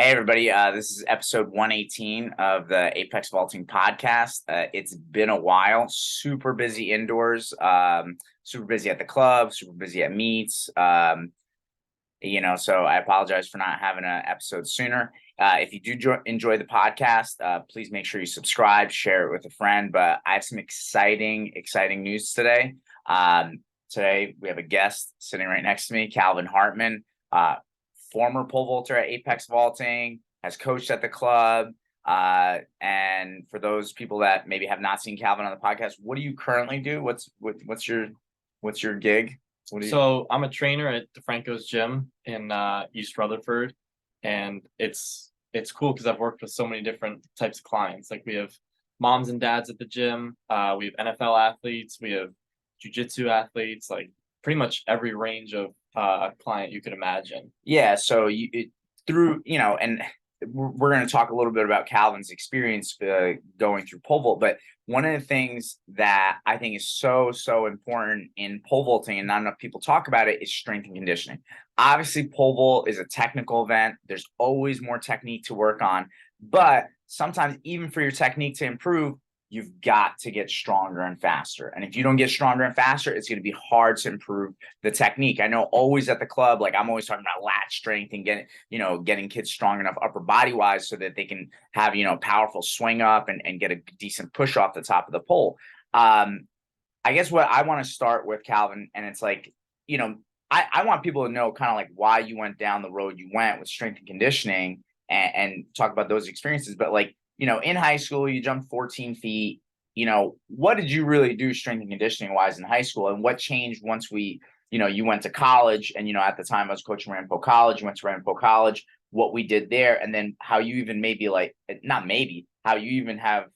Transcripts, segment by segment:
Hey everybody, this is episode 118 of the Apex Vaulting podcast. It's been a while, super busy indoors, super busy at the club, super busy at meets. So I apologize for not having an episode sooner. If you do enjoy the podcast, please make sure you subscribe, share it with a friend. But I have some exciting news today. Today we have a guest sitting right next to me, Calvin Hartman. Former pole vaulter at Apex Vaulting, has coached at the club. And for those people that maybe have not seen Calvin on the podcast, what do you currently do? What's your gig? So I'm a trainer at DeFranco's gym in East Rutherford, and it's cool because I've worked with so many different types of clients. Like we have moms and dads at the gym, we have NFL athletes, we have jiu-jitsu athletes, like pretty much every range of client you could imagine. Yeah, so and we're going to talk a little bit about Calvin's experience going through pole vault. But one of the things that I think is so important in pole vaulting, and not enough people talk about it, is strength and conditioning. Obviously, pole vault is a technical event. There's always more technique to work on, but sometimes even for your technique to improve, you've got to get stronger and faster. And if you don't get stronger and faster, it's going to be hard to improve the technique. I know always at the club, like I'm always talking about lat strength and getting kids strong enough upper body wise so that they can have, powerful swing up and get a decent push off the top of the pole. I guess what I want to start with, Calvin, and it's like, I want people to know kind of like why you went down the road you went with strength and conditioning and talk about those experiences. But like, in high school, you jumped 14 feet. What did you really do strength and conditioning wise in high school? And what changed once you went to college? And, at the time I was coaching Ramapo College, you went to Ramapo College, what we did there, and then how you even how you even have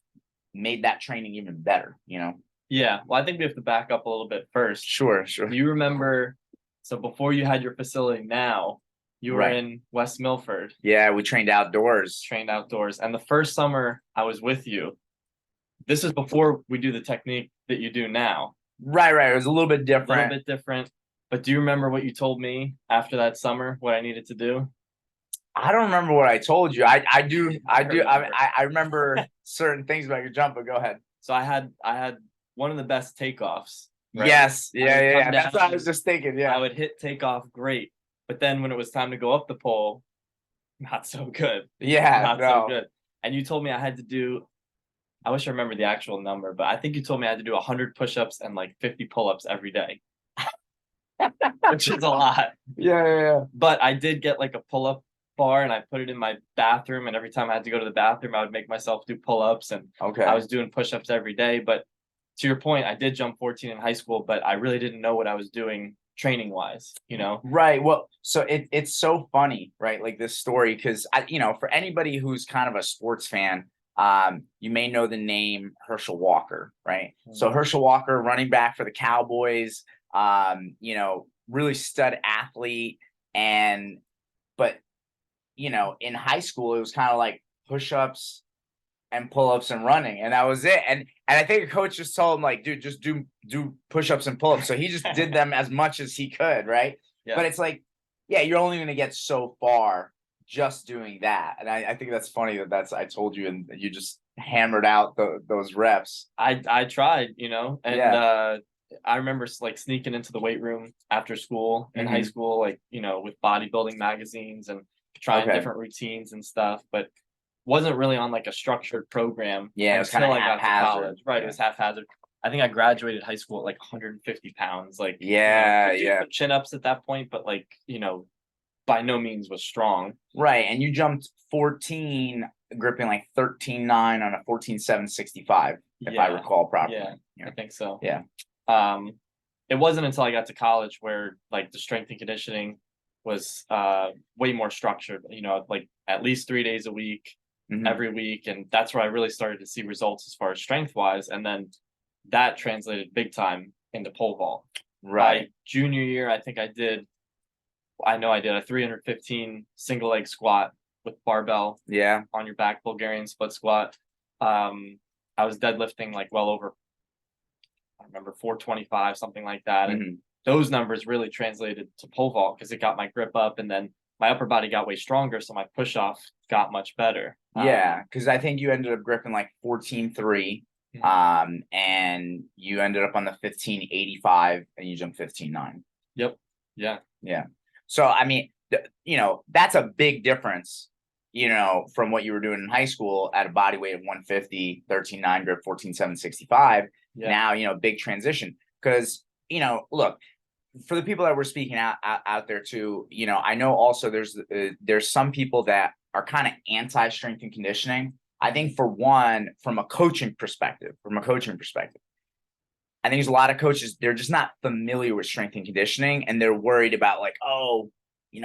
made that training even better, Yeah, well, I think we have to back up a little bit first. Sure. Do you remember, so before you had your facility now, you were Right. in West Milford. Yeah, we trained outdoors. And the first summer I was with you, this is before we do the technique that you do now. Right. It was a little bit different. But do you remember what you told me after that summer, what I needed to do? I don't remember what I told you. I do. I remember certain things about your jump, but go ahead. So I had one of the best takeoffs. Right? Yes. Yeah. That's what I was just thinking. Yeah. I would hit takeoff great. But then when it was time to go up the pole, not so good. Yeah. So good. And you told me I had to do, I wish I remember the actual number, but I think you told me I had to do 100 push-ups and like 50 pull-ups every day. Which is a lot. Yeah. But I did get like a pull-up bar and I put it in my bathroom, and every time I had to go to the bathroom, I would make myself do pull-ups, and I was doing push-ups every day. But to your point, I did jump 14 in high school, but I really didn't know what I was doing training wise, Right. Well, so it's so funny, right? Like this story, because for anybody who's kind of a sports fan, you may know the name Herschel Walker, right? Mm-hmm. So Herschel Walker, running back for the Cowboys, really stud athlete. But in high school, it was kind of like push-ups and pull-ups and running, and that was it. And I think a coach just told him, like, dude, just do push-ups and pull-ups. So he just did them as much as he could, right? Yeah. But it's like, yeah, you're only going to get so far just doing that. And I think that's funny I told you, and you just hammered out those reps. I tried, and I remember like sneaking into the weight room after school in high school, like, with bodybuilding magazines and trying different routines and stuff, but wasn't really on like a structured program. Yeah, it was kind of haphazard. Right, yeah. It was haphazard. I think I graduated high school at like 150 pounds. Like, chin ups at that point, but like, by no means was strong. Right, and you jumped 14, gripping like 13.9 on a 14.765, if I recall properly. Yeah, I think so. Yeah. It wasn't until I got to college where like the strength and conditioning was way more structured, like at least 3 days a week, every week. And that's where I really started to see results as far as strength wise. And then that translated big time into pole vault. Right. My junior year, I think I did a 315 single leg squat with barbell. Yeah. On your back, Bulgarian split squat. I was deadlifting like well over, I remember 425, something like that. And those numbers really translated to pole vault because it got my grip up. And then my upper body got way stronger, so my push off got much better. Yeah, because I think you ended up gripping like 14.3, Mhm. and you ended up on the 15.85, and you jumped 15.9. Yep. Yeah. Yeah. So I mean, that's a big difference, from what you were doing in high school at a body weight of 150, 13.9 grip, 14.765. Yeah. Now, big transition. Because, look, for the people that were speaking out there too, I know also there's some people that are kind of anti strength and conditioning. I think for one, from a coaching perspective, I think there's a lot of coaches, they're just not familiar with strength and conditioning, and they're worried about like, oh,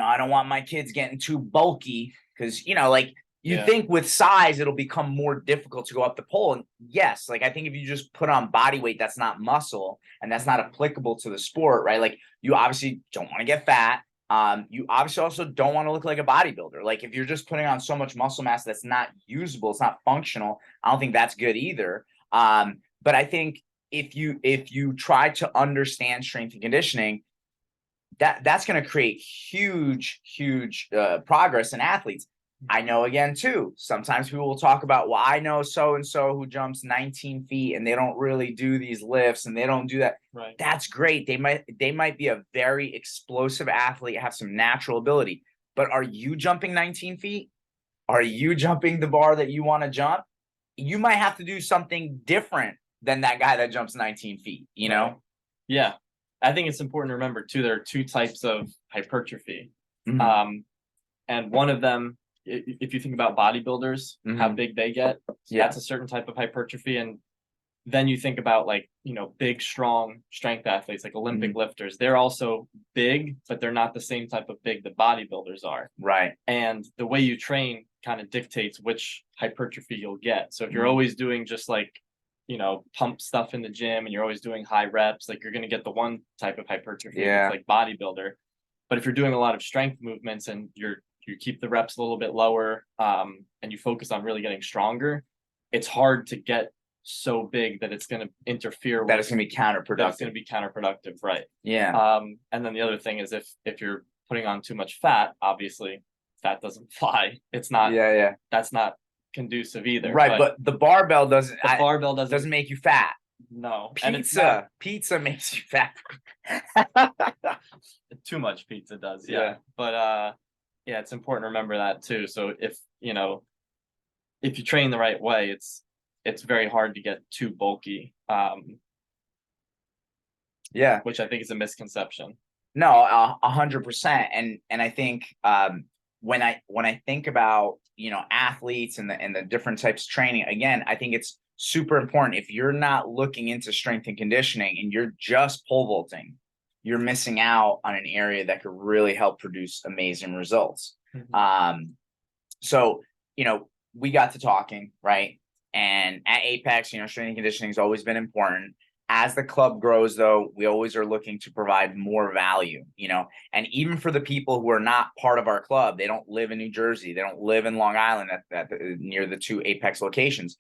I don't want my kids getting too bulky because, like you Yeah. think with size it'll become more difficult to go up the pole. And yes, like I think if you just put on body weight, that's not muscle and that's not applicable to the sport, right? Like you obviously don't want to get fat. You obviously also don't want to look like a bodybuilder. Like if you're just putting on so much muscle mass that's not usable, it's not functional. I don't think that's good either. But I think if you try to understand strength and conditioning, that's going to create huge progress in athletes. I know again too, sometimes people will talk about, well, I know so and so who jumps 19 feet and they don't really do these lifts and they don't do that. Right. That's great. They might be a very explosive athlete, have some natural ability. But are you jumping 19 feet? Are you jumping the bar that you want to jump? You might have to do something different than that guy that jumps 19 feet, Right. Yeah. I think it's important to remember too, there are two types of hypertrophy. Mhm, Um, and one of them, if you think about bodybuilders, how mhm. big they get, Yeah. that's a certain type of hypertrophy. And then you think about like, big, strong strength athletes, like Olympic Mhm. lifters. They're also big, but they're not the same type of big that bodybuilders are. Right. And the way you train kind of dictates which hypertrophy you'll get. So if you're Mhm. always doing just like, pump stuff in the gym and you're always doing high reps, like you're going to get the one type of hypertrophy that's Yeah. like bodybuilder. But if you're doing a lot of strength movements and you keep the reps a little bit lower, and you focus on really getting stronger, it's hard to get so big that it's going to interfere That with is gonna be that it's going to counterproductive. be counterproductive, right? Yeah. And then the other thing is if you're putting on too much fat, obviously fat doesn't fly. It's not Yeah, yeah. That's not conducive either. Right, But but the barbell doesn't the barbell doesn't doesn't make you fat. no, and it's not Pizza makes you fat. too much pizza does, yeah. Yeah. But yeah, it's important to remember that too. So if you train the right way, it's very hard to get too bulky, Yeah. which I think is a misconception. No, 100%. And I think when I think about athletes and the different types of training, again, I think it's super important. If you're not looking into strength and conditioning and you're just pole vaulting, you're missing out on an area that could really help produce amazing results. Mhm. Um, so we got to talking, right? And at Apex, strength and conditioning has always been important. As the club grows, though, we always are looking to provide more value, and even for the people who are not part of our club, they don't live in New Jersey, they don't live in Long Island near the two Apex locations.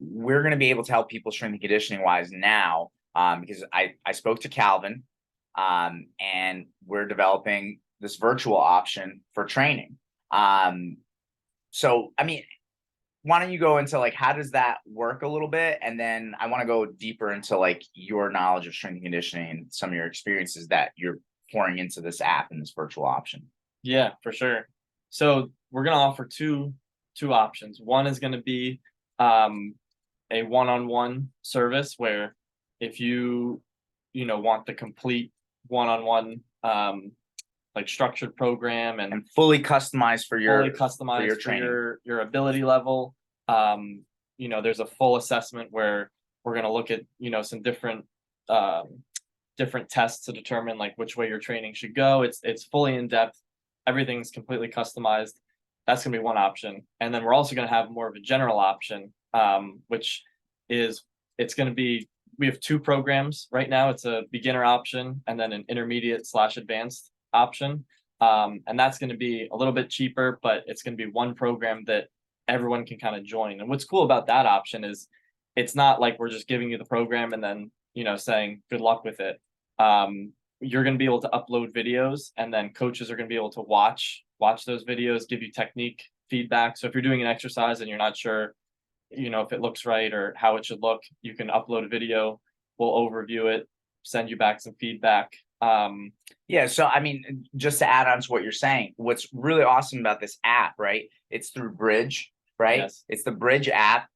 We're going to be able to help people strength and conditioning wise now, because I spoke to Calvin, and we're developing this virtual option for training. So, I mean, why don't you go into like how does that work a little bit, and then I want to go deeper into like your knowledge of strength and conditioning and some of your experiences that you're pouring into this app and this virtual option. Yeah, for sure. So we're gonna offer two options. One is gonna be um, a one-on-one service where if want the complete one-on-one like structured program and And fully customized for fully your customized for training. your ability level. There's a full assessment where we're going to look at some um, different tests to determine like which way your training should go. It's fully in depth. Everything's completely customized. That's going to be one option, and then we're also going to have more of a general option, which is it's going to be we have two programs right now. It's a beginner option and then an intermediate/advanced option. And that's going to be a little bit cheaper, but it's going to be one program that everyone can kind of join. And what's cool about that option is it's not like we're just giving you the program and then saying good luck with it. you're going to be able to upload videos, and then coaches are going to be able to watch those videos, give you technique feedback. So if you're doing an exercise and you're not sure, if it looks right or how it should look, you can upload a video. We'll overview it, send you back some feedback. Yeah, so I mean, just to add on to what you're saying, what's really awesome about this app, right? It's through Bridge, right? Yes. It's the Bridge app.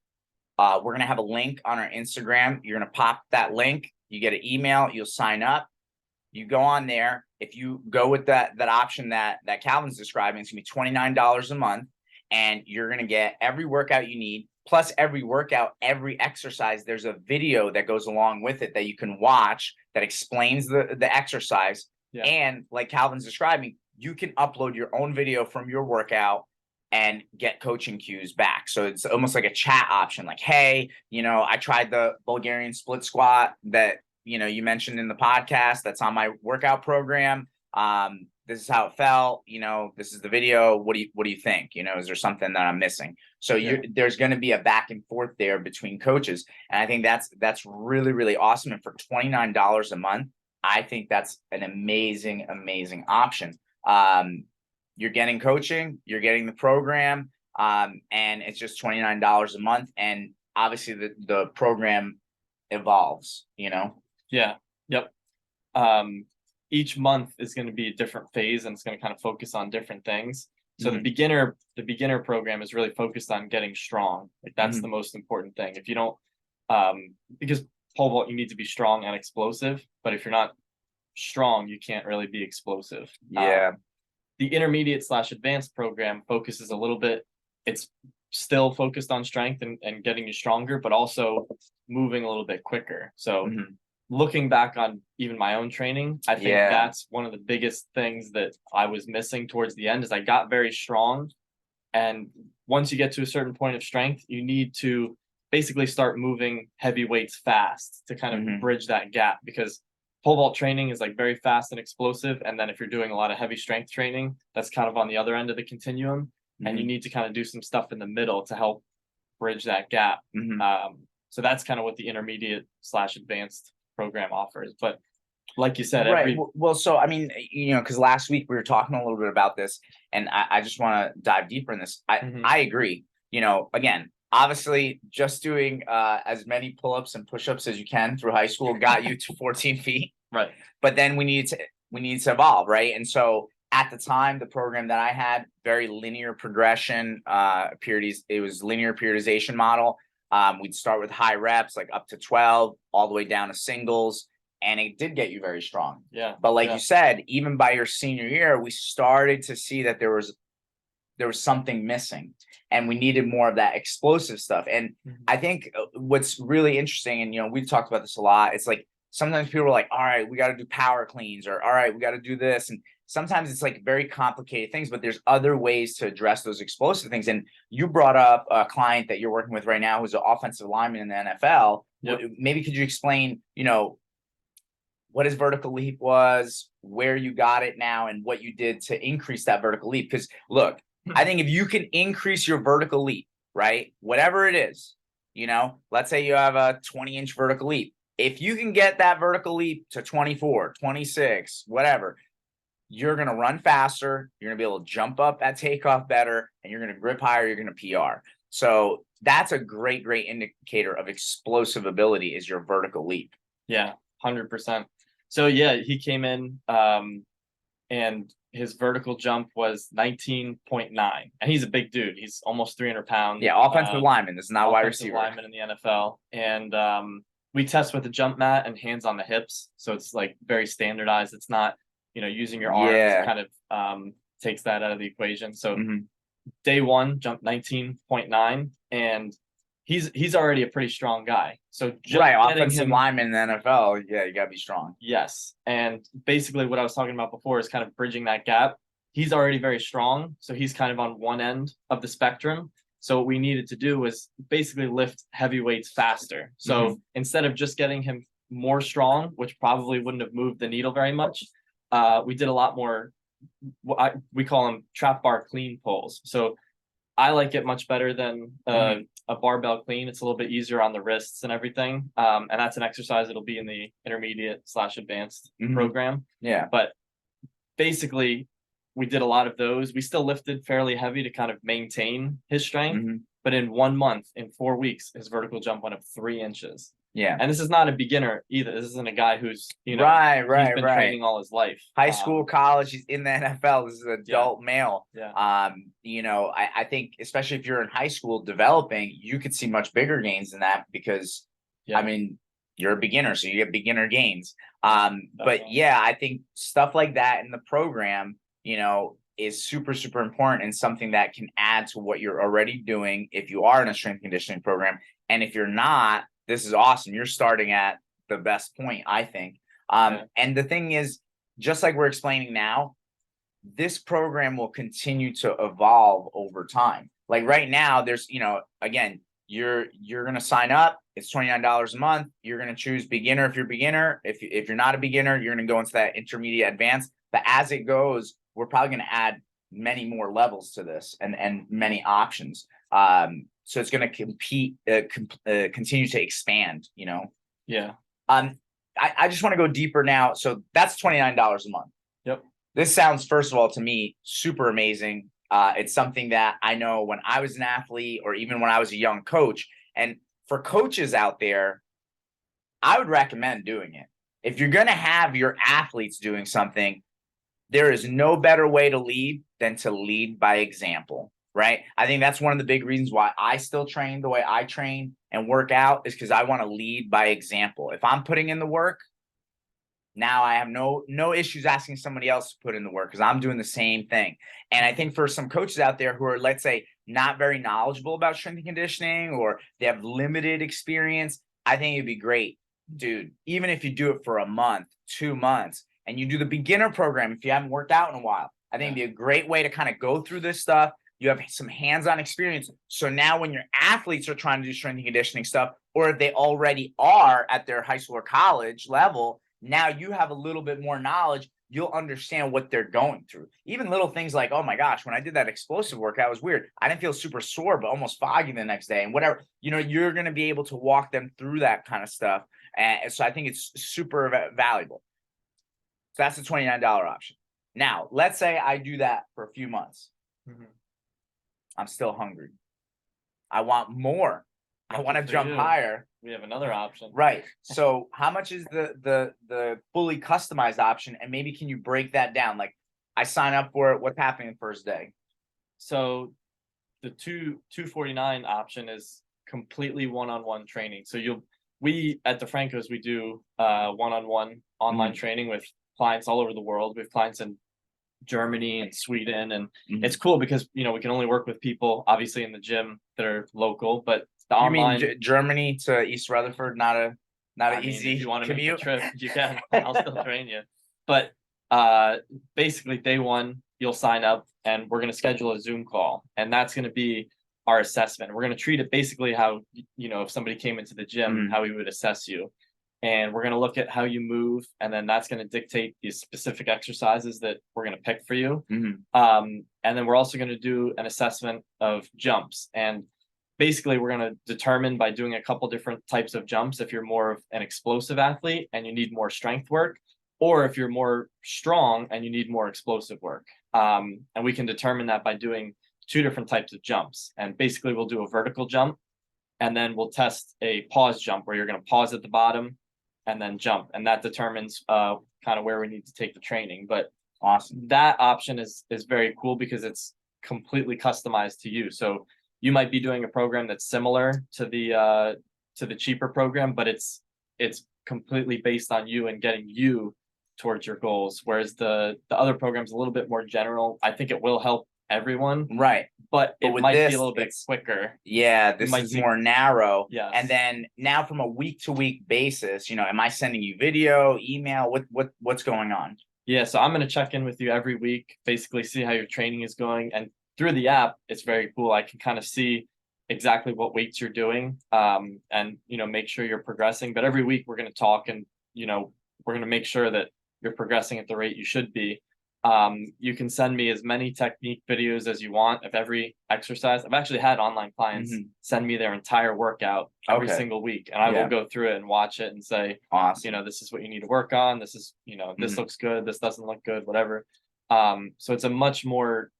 We're gonna have a link on our Instagram. You're gonna pop that link, you get an email, you'll sign up, you go on there. If you go with that option that Calvin's describing, it's gonna be $29 a month, and you're gonna get every workout you need. Plus, every workout, every exercise, there's a video that goes along with it that you can watch that explains the exercise. Yeah. And like Calvin's describing, you can upload your own video from your workout and get coaching cues back. So it's almost like a chat option, like, hey, I tried the Bulgarian split squat that, you mentioned in the podcast. That's on my workout program. This is how it felt. This is the video. What do you think? Is there something that I'm missing? So there's going to be a back and forth there between coaches. And I think that's really, really awesome. And for $29 a month, I think that's an amazing, amazing option. You're getting coaching, you're getting the program, and it's just $29 a month. And obviously the program evolves, Yeah. Yep. Each month is going to be a different phase, and it's going to kind of focus on different things. So the beginner program is really focused on getting strong. Like that's the most important thing. If you don't, because pole vault, you need to be strong and explosive, but if you're not strong, you can't really be explosive. Yeah. The intermediate / advanced program focuses a little bit. It's still focused on strength and getting you stronger, but also moving a little bit quicker. So looking back on even my own training, I think that's one of the biggest things that I was missing towards the end is I got very strong. And once you get to a certain point of strength, you need to basically start moving heavy weights fast to kind of bridge that gap, because pole vault training is like very fast and explosive. And then if you're doing a lot of heavy strength training, that's kind of on the other end of the continuum. And you need to kind of do some stuff in the middle to help bridge that gap. So that's kind of what the intermediate / advanced program offers. But like you said, right. Well, so I mean, because last week we were talking a little bit about this, and I just want to dive deeper in this. I agree. Again, obviously, just doing as many pull-ups and push-ups as you can through high school got you to 14 feet. Right. But then we need to evolve, right? And so at the time, the program that I had, very linear progression, it was linear periodization model. We'd start with high reps, like up to 12, all the way down to singles. And it did get you very strong. Yeah. But like you said, even by your senior year, we started to see that there was something missing, and we needed more of that explosive stuff. And I think what's really interesting, and we've talked about this a lot, it's like sometimes people are like, all right, we got to do power cleans, or all right, we got to do this. And sometimes it's like very complicated things, but there's other ways to address those explosive things. And you brought up a client that you're working with right now who's an offensive lineman in the NFL. Yep. Maybe could you explain, what his vertical leap was, where you got it now, and what you did to increase that vertical leap? Because look, I think if you can increase your vertical leap, right, whatever it is, let's say you have a 20-inch vertical leap. If you can get that vertical leap to 24, 26, whatever, you're going to run faster. You're going to be able to jump up at takeoff better, and you're going to grip higher. You're going to PR. So that's a great, great indicator of explosive ability is your vertical leap. Yeah, 100%. So yeah, he came in and his vertical jump was 19.9, and he's a big dude. He's almost 300 pounds. Yeah, offensive lineman. This is not wide receiver. Lineman in the NFL. And we test with a jump mat and hands on the hips. So it's like very standardized. It's not, using your arms kind of takes that out of the equation. So day one, jump 19.9, and he's already a pretty strong guy. So offensive lineman in the NFL, you gotta be strong. Yes. And basically what I was talking about before is kind of bridging that gap. He's already very strong, so he's kind of on one end of the spectrum. So what we needed to do was basically lift heavy weights faster. So instead of just getting him more strong, which probably wouldn't have moved the needle very much, we did a lot more, we call them trap bar clean pulls. So I like it much better than Mhm. a barbell clean. It's a little bit easier on the wrists and everything. And that's an exercise that'll be in the intermediate slash advanced Mhm. program. Yeah. But basically, we did a lot of those. We still lifted fairly heavy to kind of maintain his strength. Mhm. But in 1 month, in 4 weeks, his vertical jump went up 3 inches. Yeah. And this is not a beginner either. This isn't a guy who's, Right, he's right, been right. training all his life. High school, college, he's in the NFL. This is an Yeah, adult male. yeah, I think especially if you're in high school developing, you could see much bigger gains than that because I yeah, mean, you're a beginner, so you get beginner gains. yeah, But definitely. yeah, I think stuff like that in the program, is super, super important and something that can add to what you're already doing if you are in a strength conditioning program. And if you're not, this is awesome. You're starting at the best point, I think. Yeah, And the thing is, just like we're explaining now, this program will continue to evolve over time. Like right now, there's, again, you're gonna sign up. It's $29 a month. You're gonna choose beginner if you're beginner. If you're not a beginner, you're gonna go into that intermediate advanced. But as it goes, we're probably gonna add many more levels to this and many options. So it's gonna continue to expand. yeah. Um, I just want to go deeper now. So that's $29 a month. Yep. This sounds, first of all, to me, super amazing. It's something that I know when I was an athlete or even when I was a young coach. And for coaches out there, I would recommend doing it. If you're going to have your athletes doing something, there is no better way to lead than to lead by example, right? I think that's one of the big reasons why I still train the way I train and work out is because I want to lead by example. If I'm putting in the work, now I have no issues asking somebody else to put in the work because I'm doing the same thing. And I think for some coaches out there who are, let's say, not very knowledgeable about strength and conditioning or they have limited experience, I think it'd be great, dude. Even if you do it for a month, 2 months, and you do the beginner program if you haven't worked out in a while, I think Yeah. it'd be a great way to kind of go through this stuff. You have some hands-on experience. So now when your athletes are trying to do strength and conditioning stuff, or if they already are at their high school or college level, now you have a little bit more knowledge. You'll understand what they're going through. Even little things like, oh my gosh, when I did that explosive workout, it was weird. I didn't feel super sore, but almost foggy the next day and whatever. You're going to be able to walk them through that kind of stuff. And so I think it's super valuable. So that's the $29 option. Now, let's say I do that for a few months. Mhm. I'm still hungry. I want more. I want Lucky to for jump you, higher. we have another option. Right. So how much is the fully customized option? And maybe can you break that down? Like I sign up for it. What's happening the first day? So the 249 option is completely one-on-one training. So we at DeFranco's we do one-on-one online Mhm. training with clients all over the world. We have clients in Germany and Sweden, and Mhm. it's cool because we can only work with people obviously in the gym that are local, but the You mean online. Germany to East Rutherford? Not I an mean, if you easy want to make the commute. trip, you can. I'll still train you. But basically, day one, you'll sign up, and we're going to schedule a Zoom call, and that's going to be our assessment. We're going to treat it basically how if somebody came into the gym, Mhm. how we would assess you, and we're going to look at how you move, and then that's going to dictate the specific exercises that we're going to pick for you. Mhm. And then we're also going to do an assessment of jumps, and basically we're going to determine by doing a couple different types of jumps if you're more of an explosive athlete and you need more strength work, or if you're more strong and you need more explosive work. And we can determine that by doing two different types of jumps. And basically we'll do a vertical jump, and then we'll test a pause jump where you're going to pause at the bottom and then jump, and that determines kind of where we need to take the training. But Awesome. that option is very cool because it's completely customized to you. So you might be doing a program that's similar to the cheaper program, but it's completely based on you and getting you towards your goals. Whereas the other program's a little bit more general. I think it will help everyone, Right. but But it with might be a this, little bit it's quicker. yeah, You this might is see, more narrow. And yes. then now from a week to week basis, am I sending you video, email? What's going on? Yeah, so I'm going to check in with you every week, basically see how your training is going. And through the app, it's very cool. I can kind of see exactly what weights you're doing, and make sure you're progressing. But every week we're going to talk, and we're going to make sure that you're progressing at the rate you should be. You can send me as many technique videos as you want of every exercise. I've actually had online clients send me their entire workout every Okay. single week, and I Yeah. will go through it and watch it and say, Awesome. this is what you need to work on. This is, this looks good. This doesn't look good, whatever. So it's a much more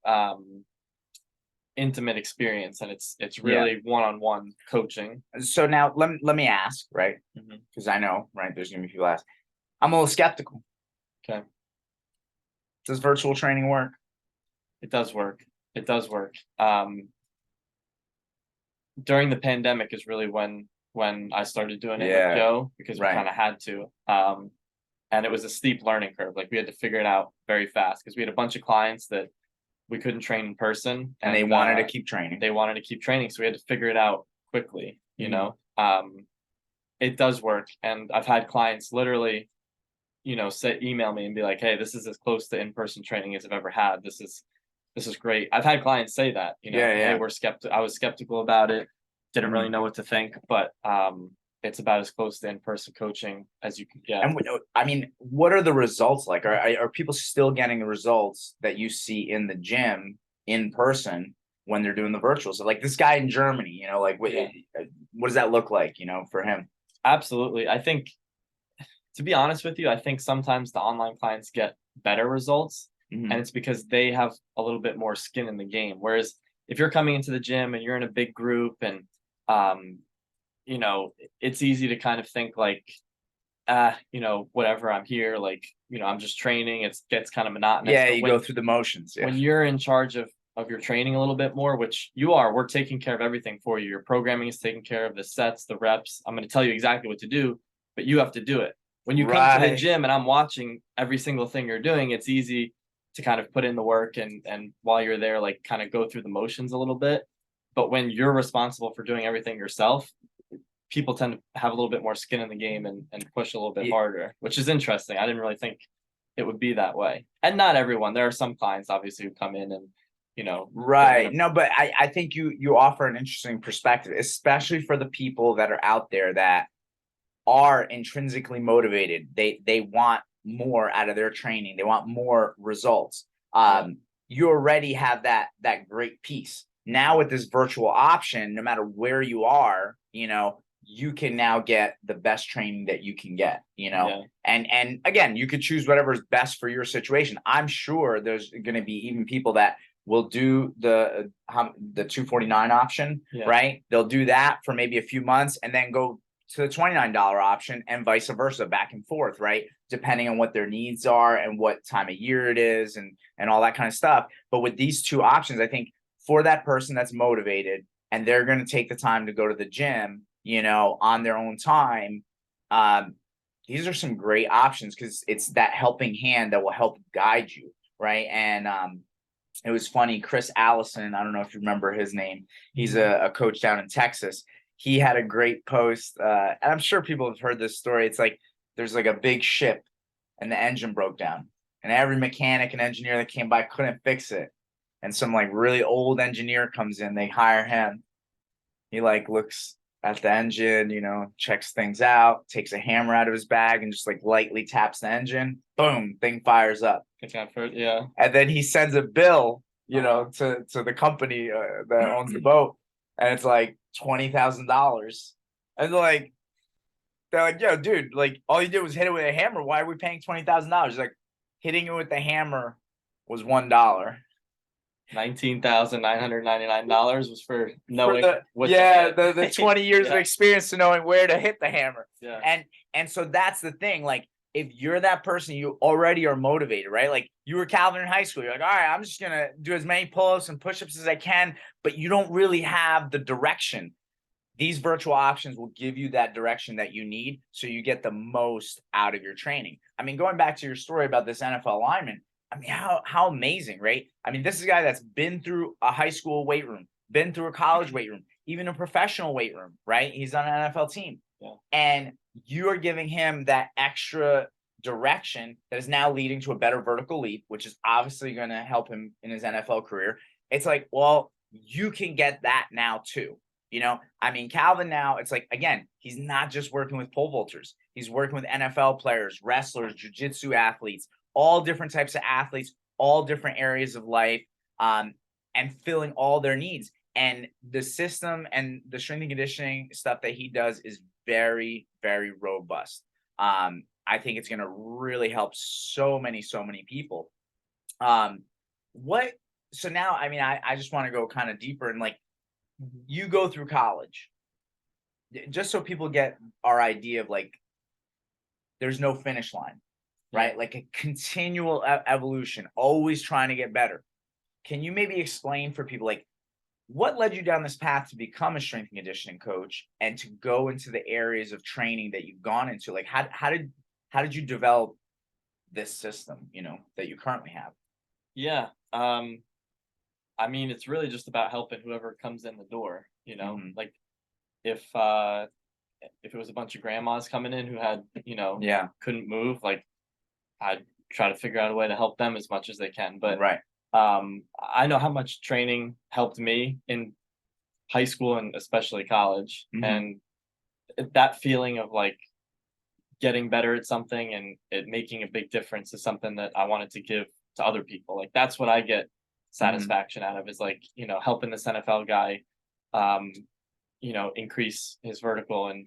intimate experience, and it's Yeah. really one-on-one coaching. So now let me ask, right? Mhm. Because I know, right, there's gonna be people ask. I'm a little skeptical. Okay. Does virtual training work? It does work. It does work. During the pandemic is really when I started doing it with Yeah. Joe, because we Right. kind of had to. And it was a steep learning curve. Like we had to figure it out very fast because we had a bunch of clients that we couldn't train in person, And they wanted to keep training. they wanted to keep training, so we had to figure it out quickly. It does work, and I've had clients literally, email me and be like, "Hey, this is as close to in-person training as I've ever had. This is great." I've had clients say that, Yeah, "Hey, yeah. I was skeptical about it, didn't really Mhm. know what to think, but it's about as close to in-person coaching as you can get." And I mean, what are the results like? Are people still getting the results that you see in the gym in person when they're doing the virtual? So like this guy in Germany, like Yeah. what does that look like, for him? Absolutely. I think, to be honest with you, I think sometimes the online clients get better results, and Mhm. it's because they have a little bit more skin in the game. Whereas if you're coming into the gym and you're in a big group, and um, it's easy to kind of think like, whatever, I'm here, like, I'm just training. It gets kind of monotonous. Yeah, But you go through the motions. Yeah. when you're in charge of your training a little bit more, which you are, we're taking care of everything for you. Your programming is taken care of, the sets, the reps. I'm going to tell you exactly what to do, but you have to do it. When you come to the Right. gym and I'm watching every single thing you're doing, it's easy to kind of put in the work, and while you're there, like kind of go through the motions a little bit. But when you're responsible for doing everything yourself, people tend to have a little bit more skin in the game, and push a little bit Ye- harder, which is interesting. I didn't really think it would be that way. And not everyone. There are some clients obviously who come in and, they're Right. gonna. No, but I think you offer an interesting perspective, especially for the people that are out there that are intrinsically motivated. They want more out of their training. They want more results. Yeah. You already have that great piece. Now with this virtual option, no matter where you are, you can now get the best training that you can get, Yeah. and again, you could choose whatever is best for your situation. I'm sure there's going to be even people that will do the 249 option, Yeah. right? They'll do that for maybe a few months and then go to the $29 option and vice versa, back and forth, right? Depending on what their needs are and what time of year it is, and all that kind of stuff. But with these two options, I think for that person that's motivated and they're going to take the time to go to the gym, on their own time, um, these are some great options because it's that helping hand that will help guide you, right? And it was funny. Chris Allison, I don't know if you remember his name. He's a coach down in Texas. He had a great post, and I'm sure people have heard this story. It's like there's like a big ship, and the engine broke down, and every mechanic and engineer that came by couldn't fix it. And some like really old engineer comes in. They hire him. He like looks at the engine, checks things out, takes a hammer out of his bag, and just like lightly taps the engine. Boom, thing fires up. Yeah. And then he sends a bill, Uh-huh. to the company that owns the boat, and it's like $20,000. And they're like, yo, dude, like all you did was hit it with a hammer. Why are we paying $20,000? Like hitting it with the hammer was $1. $19,999 was for For knowing the what to yeah, hit. the 20 years of Yeah. experience to knowing where to hit the hammer. Yeah. And so that's the thing. Like if you're that person, you already are motivated, right? Like you were Calvin in high school. You're like, all right, I'm just gonna do as many pull-ups and push-ups as I can, but you don't really have the direction. These virtual options will give you that direction that you need so you get the most out of your training. I mean, going back to your story about this NFL lineman, I mean, how amazing, right? I mean, this is a guy that's been through a high school weight room, been through a college weight room, even a professional weight room, right? He's on an NFL team. Yeah. And you are giving him that extra direction that is now leading to a better vertical leap, which is obviously going to help him in his NFL career. It's like, well, you can get that now too. I mean, Calvin now, it's like, again, he's not just working with pole vaulters. He's working with NFL players, wrestlers, jujitsu athletes, all different types of athletes, all different areas of life, and filling all their needs. And the system and the strength and conditioning stuff that he does is very, very robust. I think it's going to really help so many people. Um, what, so now, I mean, I just want to go kind of deeper and like, Mhm. you go through college, just so people get our idea of like, there's no finish line, Yeah. right? Like a continual evolution, always trying to get better. Can you maybe explain for people like what led you down this path to become a strength and conditioning coach and to go into the areas of training that you've gone into? Like how did you develop this system, that you currently have? Yeah. I mean, it's really just about helping whoever comes in the door, Mhm. Like if uh if it was a bunch of grandmas coming in who had, Yeah, couldn't move, like I'd try to figure out a way to help them as much as they can. But right. I know how much training helped me in high school and especially college. Mhm. And that feeling of like getting better at something and it making a big difference is something that I wanted to give to other people. Like that's what I get Mhm. satisfaction out of is like, helping this NFL guy um, increase his vertical and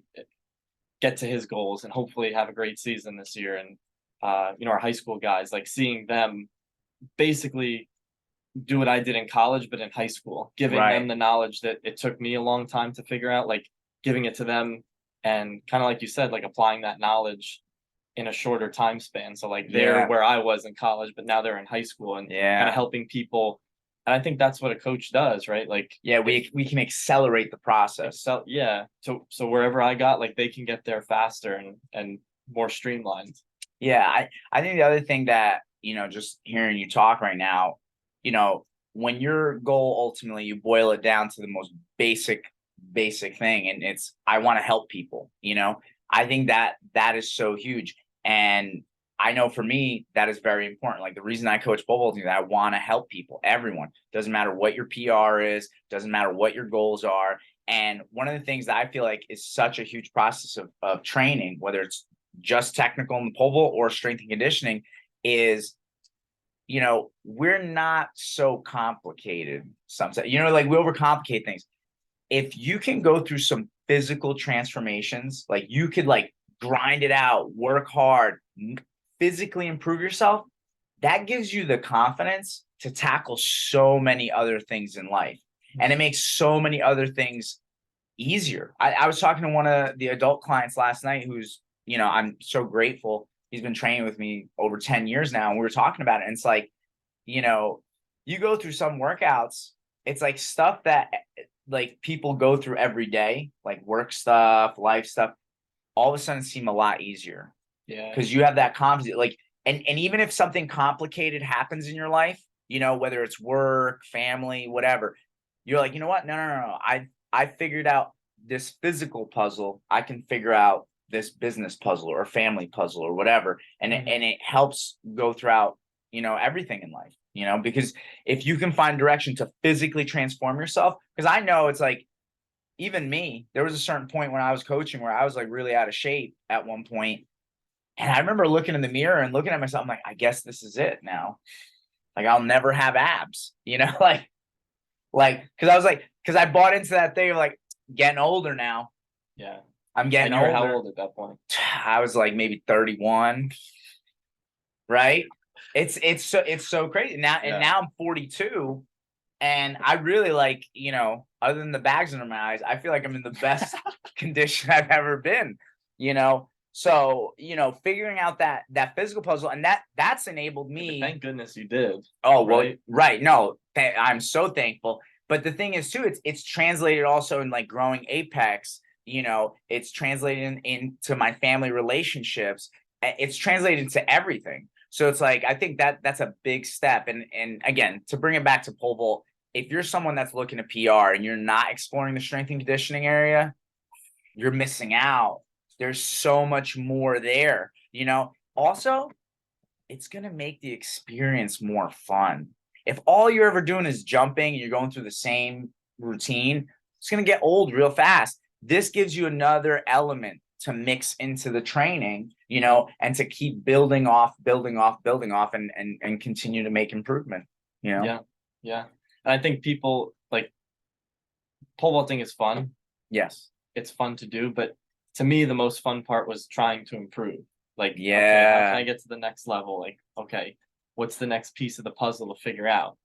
get to his goals and hopefully have a great season this year. And our high school guys, like seeing them basically do what I did in college, but in high school, giving Right. them the knowledge that it took me a long time to figure out, like giving it to them and kind of like you said, like applying that knowledge in a shorter time span. So like they're Yeah. where I was in college, but now they're in high school and kind of Yeah. helping people. And I think that's what a coach does, right? Like Yeah, if we can accelerate the process. excel, yeah. So wherever I got, like they can get there faster and more streamlined. Yeah, I think the other thing that, just hearing you talk right now, you know, when your goal ultimately you boil it down to the most basic thing, and it's I want to help people. I think that is so huge. And I know for me that is very important. Like the reason I coach pole vaulting is I want to help people, everyone. Doesn't matter what your PR is, doesn't matter what your goals are. And one of the things that I feel like is such a huge process of training, whether it's just technical in the pole vault or strength and conditioning, is we're not so complicated sometimes. Like we overcomplicate things. If you can go through some physical transformations, like you could like grind it out, work hard, physically improve yourself, that gives you the confidence to tackle so many other things in life. And it makes so many other things easier. I was talking to one of the adult clients last night who's, I'm so grateful. He's been training with me over 10 years now. And we were talking about it. And it's like, you know, you go through some workouts, it's like stuff that like people go through every day, like work stuff, life stuff, all of a sudden seem a lot easier Yeah. because you have that confidence. Like, and even if something complicated happens in your life, whether it's work, family, whatever, you're like, you know what? No. I figured out this physical puzzle. I can figure out this business puzzle or family puzzle or whatever. And Mhm. it helps go throughout, everything in life, because if you can find direction to physically transform yourself, because I know it's like even me, there was a certain point when I was coaching where I was like really out of shape at one point. And I remember looking in the mirror and looking at myself, I'm like, I guess this is it now. Like I'll never have abs, because I was like, because I bought into that thing of like getting older now. Yeah. I'm getting And you were how older. old at that point? I was like maybe 31, right? It's so crazy. Now and Yeah. now I'm 42. And I really like, other than the bags under my eyes, I feel like I'm in the best condition I've ever been, you know. So, figuring out that physical puzzle and that's enabled me. Thank goodness you did, Oh, well, right? right. No, I'm so thankful. But the thing is too, it's translated also in like growing Apex, it's translated into my family relationships. It's translated into everything. So it's like I think that's a big step. And again, to bring it back to pole vault, if you're someone that's looking at PR and you're not exploring the strength and conditioning area, you're missing out. There's so much more there. Also, it's going to make the experience more fun. If all you're ever doing is jumping and you're going through the same routine, it's going to get old real fast. This gives you another element to mix into the training, you know, and to keep building off and continue to make improvement, you know? Yeah. Yeah. And I think people like pole vaulting is fun. Yes. It's fun to do, but to me, the most fun part was trying to improve. Like, okay, how Yeah. can I get to the next level? Like, okay, what's the next piece of the puzzle to figure out?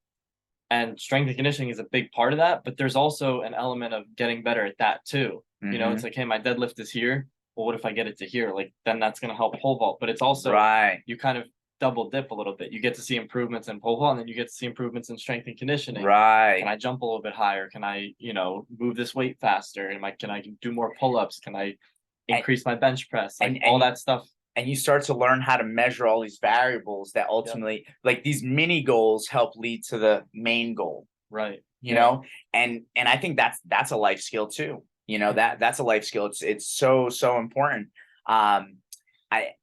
And strength and conditioning is a big part of that, but there's also an element of getting better at that too. You know, it's Mhm. like, hey, my deadlift is here. Well, what if I get it to here? Like, then that's going to help pole vault. But it's also, Right. you kind of double dip a little bit. You get to see improvements in pole vault, and then you get to see improvements in strength and conditioning. Can Right. I jump a little bit higher? Can I, move this weight faster? Can I do more pull-ups? Can I And increase my bench press? Like and all and that stuff. and you start to learn how to measure all these variables that Yeah. ultimately, like, these mini goals help lead to the main goal, Right. you Yeah. know? And I think that's a life skill too. You know, that's a life skill. It's so important. Um I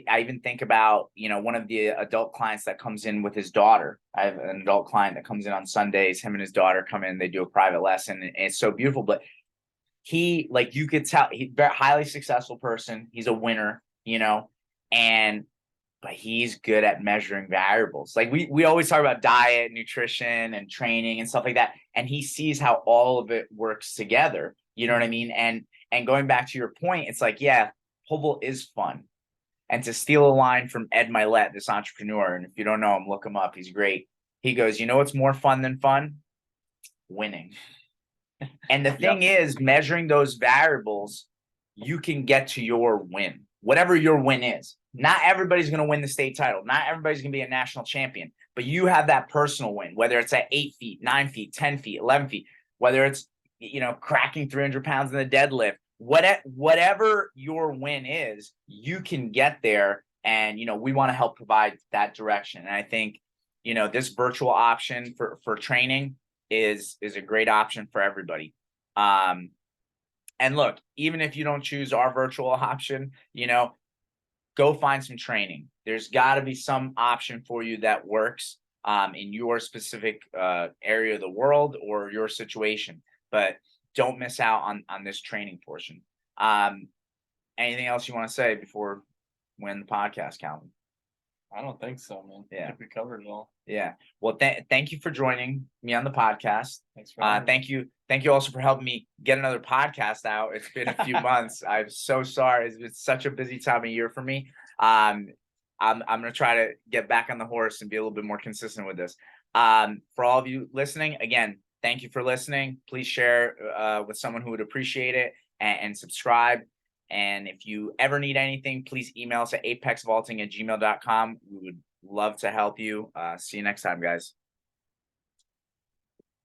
I even think about, you know, one of the adult clients that comes in with his daughter. I have an adult client that comes in on Sundays. Him and his daughter come in, they do a private lesson, and it's so beautiful. But he, like, you could tell he's a very highly successful person. He's a winner, you know, and but he's good at measuring variables. Like, we always talk about diet, nutrition, and training and stuff like that. And he sees how all of it works together. You know what I mean? And going back to your point, it's like, yeah, pole vault is fun. And to steal a line from Ed Milet, this entrepreneur, and if you don't know him, look him up. He's great. He goes, you know what's more fun than fun? Winning. And the Yep. thing is, measuring those variables, you can get to your win, whatever your win is. Not everybody's going to win the state title. Not everybody's going to be a national champion, but you have that personal win, whether it's at 8 feet, 9 feet, 10 feet, 11 feet, whether it's, you know, cracking 300 pounds in the deadlift, whatever your win is, you can get there. And, you know, we want to help provide that direction. And I think, you know, this virtual option for training is a great option for everybody. Um, and look, even if you don't choose our virtual option, you know, go find some training. There's got to be some option for you that works in your specific area of the world or your situation. But don't miss out on this training portion. Um, Anything else you want to say before we end the podcast, Calvin? I don't think so, man. I Yeah. think we covered it all. Yeah. Well, thank you for joining me on the podcast. Thanks for having me. Thank you also for helping me get another podcast out. It's been a few months. I'm so sorry. It's been such a busy time of year for me. I'm gonna try to get back on the horse and be a little bit more consistent with this. For all of you listening, again, thank you for listening. Please share with someone who would appreciate it, and subscribe. And if you ever need anything, please email us at apexvaulting@gmail.com. We would love to help you. See you next time, guys.